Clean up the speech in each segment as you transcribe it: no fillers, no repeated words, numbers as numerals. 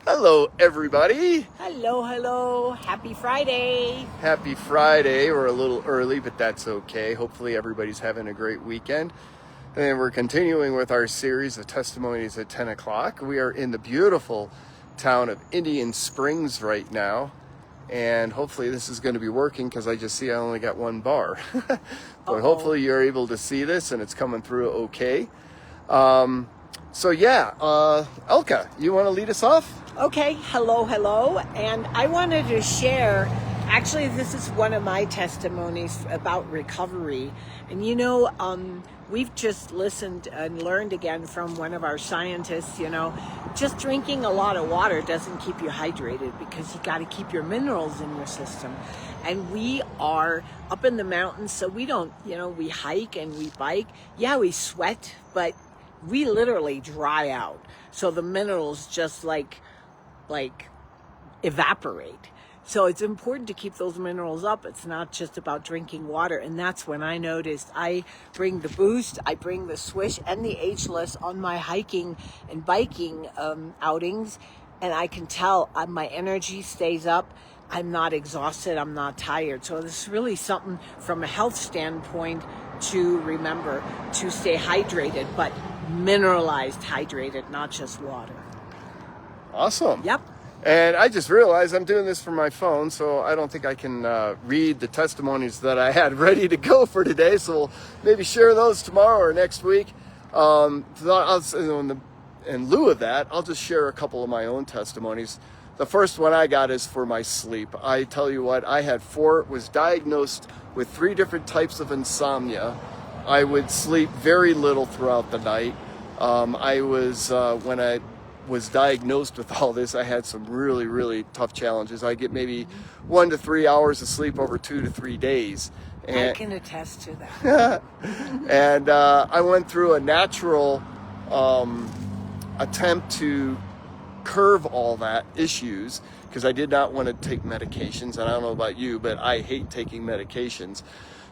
Hello, everybody. Hello, hello. Happy Friday. Happy Friday. We're a little early, but that's okay. Hopefully, everybody's having a great weekend. And we're continuing with our series of testimonies at 10 o'clock. We are in the beautiful town of Indian Springs right now. And hopefully this is going to be working because I just see I only got one bar. But hopefully you're able to see this and it's coming through okay. Elka, you want to lead us off? Okay, hello, hello. And I wanted to share, actually, this is one of my testimonies about recovery. And we've just listened and learned again from one of our scientists, just drinking a lot of water doesn't keep you hydrated because you got to keep your minerals in your system. And we are up in the mountains, so we don't, we hike and we bike. Yeah, we sweat, but we literally dry out. So the minerals just like evaporate. So it's important to keep those minerals up. It's not just about drinking water. And that's when I noticed I bring the Boost, I bring the Swish and the Ageless on my hiking and biking outings. And I can tell my energy stays up. I'm not exhausted. I'm not tired. So this is really something from a health standpoint to remember, to stay hydrated, but mineralized hydrated, not just water. Awesome. Yep. And I just realized I'm doing this from my phone, so I don't think I can read the testimonies that I had ready to go for today. So we'll maybe share those tomorrow or next week. In lieu of that, I'll just share a couple of my own testimonies. The first one I got is for my sleep. I tell you what, I was diagnosed with 3 different types of insomnia. I would sleep very little throughout the night. When I was diagnosed with all this, I had some really, really tough challenges. I get maybe 1 to 3 hours of sleep over 2 to 3 days. And I can attest to that. And I went through a natural attempt to curve all that issues because I did not want to take medications. And I don't know about you, but I hate taking medications.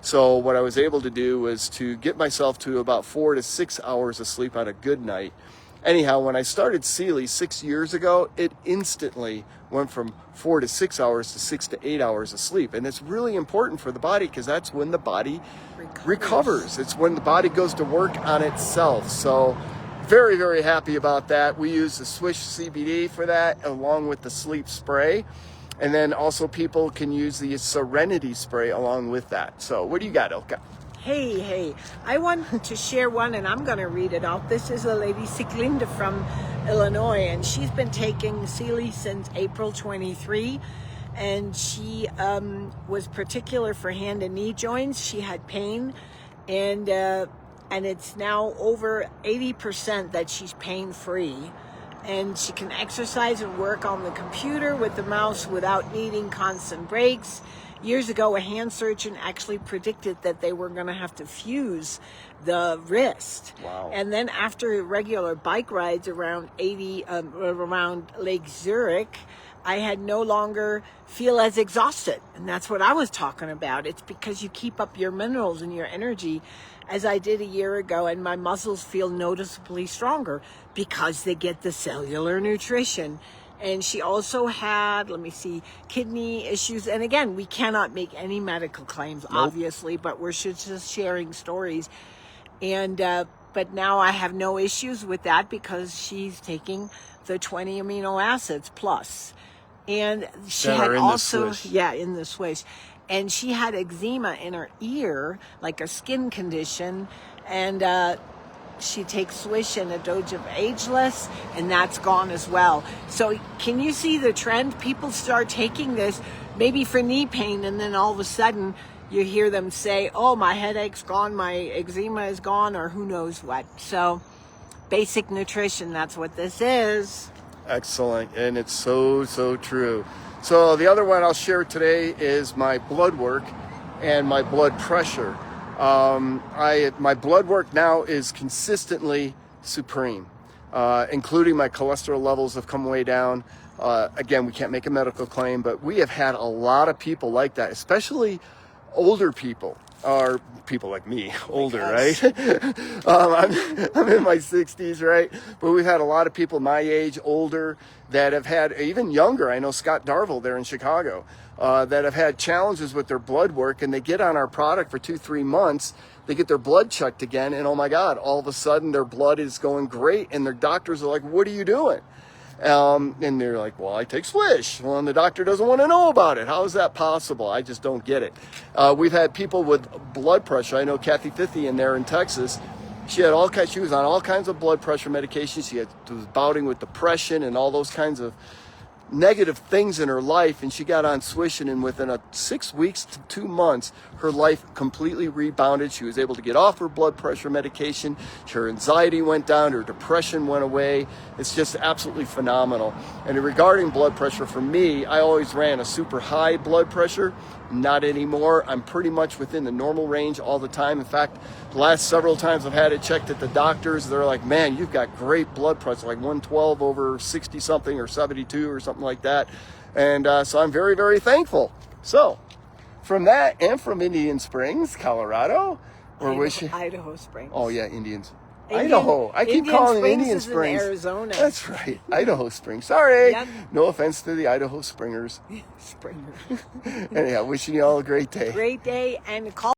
So what I was able to do was to get myself to about 4 to 6 hours of sleep on a good night. Anyhow, when I started CILI 6 years ago, it instantly went from 4 to 6 hours to 6 to 8 hours of sleep. And it's really important for the body because that's when the body recovers. It's when the body goes to work on itself. So very, very happy about that. We use the Swish CBD for that along with the sleep spray. And then also people can use the Serenity spray along with that. So what do you got, Ilka? Hey, I want to share one, and I'm going to read it out. This is a lady, Sieglinde from Illinois, and she's been taking CILI since April 23, and she was particular for hand and knee joints. She had pain, and it's now over 80% that she's pain-free. And she can exercise and work on the computer with the mouse without needing constant breaks. Years ago, a hand surgeon actually predicted that they were going to have to fuse the wrist. Wow. And then after regular bike rides around Lake Zurich, I had no longer feel as exhausted. And that's what I was talking about. It's because you keep up your minerals and your energy as I did a year ago, and my muscles feel noticeably stronger because they get the cellular nutrition. And she also had, kidney issues. And again, we cannot make any medical claims, obviously, but we're just sharing stories. And but now I have no issues with that because she's taking the 20 amino acids plus. And she had also, in the Swish. And she had eczema in her ear, like a skin condition. And she takes Swish and a dose of Ageless, and that's gone as well. So can you see the trend? People start taking this maybe for knee pain, and then all of a sudden you hear them say, oh, my headache's gone, my eczema is gone, or who knows what. So basic nutrition, that's what this is. Excellent. And it's so, so true. So the other one I'll share today is my blood work and my blood pressure. My blood work now is consistently supreme, including my cholesterol levels have come way down. Again, we can't make a medical claim, but we have had a lot of people like that, especially older people are people like me, older, us. right? I'm in my 60s, right? But we've had a lot of people my age, older, that have had, even younger. I know Scott Darville there in Chicago, that have had challenges with their blood work, and they get on our product for 2-3 months. They get their blood checked again, and oh my God, all of a sudden their blood is going great, and their doctors are like, "What are you doing?" And they're like, "Well, I take Swish." Well, and the doctor doesn't want to know about it. How is that possible? I just don't get it. We've had people with blood pressure. I know Kathy Fithy in there in Texas. She had she was on all kinds of blood pressure medications. She was battling with depression and all those kinds of negative things in her life, and she got on Swish, and within 6 weeks to 2 months, her life completely rebounded. She was able to get off her blood pressure medication. Her anxiety went down, her depression went away. It's just absolutely phenomenal. And regarding blood pressure, for me, I always ran a super high blood pressure. Not anymore. I'm pretty much within the normal range all the time. In fact, the last several times I've had it checked at the doctors, they're like, "Man, you've got great blood pressure, like 112 over 60 something or 72 or something like that." And so I'm very, very thankful. So from that, and from Indian Springs, Colorado, or Idaho Springs. Oh yeah, Idaho. I keep calling it Indian Springs. In Arizona. That's right. Idaho Springs. Sorry. Yep. No offense to the Idaho Springers. Springer. Anyhow, wishing you all a great day. Great day, and call